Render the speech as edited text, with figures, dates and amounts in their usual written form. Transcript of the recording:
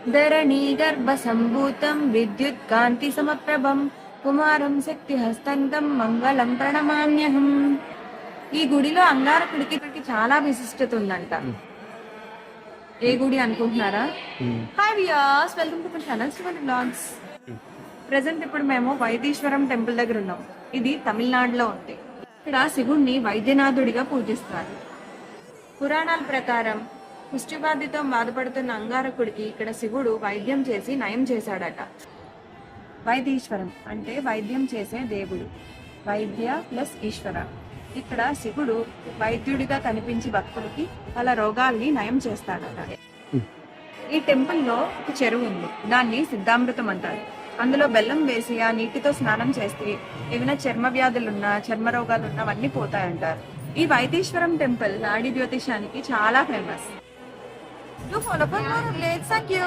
ధరణీ గర్భ సంభూతం విద్యుత్ కాంతి సమప్రభం కుమారం శక్తి హస్తంతం మంగళం ప్రణమామ్యహం. ఈ గుడిలో అంగారకుడికి చాలా విశిష్టత ఉందంట. ఏ గుడి అనుకుంటున్నారా? Hi viewers, welcome to my channel Shivani blogs. Present ఇప్పుడు మేము వైదీశ్వరం టెంపుల్ దగ్గర ఉన్నాం. ఇది తమిళనాడులో ఉంది. ఇక్కడ శివుణ్ణి వైద్యనాథుడిగా పూజిస్తారు. పురాణాల ప్రకారం కుష్ఠవ్యాధితో బాధపడుతున్న అంగారకుడికి ఇక్కడ శివుడు వైద్యం చేసి నయం చేశాడట. వైదీశ్వరం అంటే వైద్యం చేసే దేవుడు. వైద్య ప్లస్ ఈశ్వర. ఇక్కడ శివుడు వైద్యుడిగా కనిపించి భక్తులకి వాళ్ళ రోగాల్ని నయం చేస్తాడట. ఈ టెంపుల్లో ఒక చెరువు ఉంది. దాన్ని సిద్ధామృతం అంటారు. అందులో బెల్లం వేసి ఆ నీటితో స్నానం చేస్తే ఏమైనా చర్మ వ్యాధులున్నా చర్మ రోగాలున్నా అవన్నీ పోతాయంటారు. ఈ వైదీశ్వరం టెంపుల్ నాడి జ్యోతిషానికి చాలా famous. Do follow for more updates. Thank you.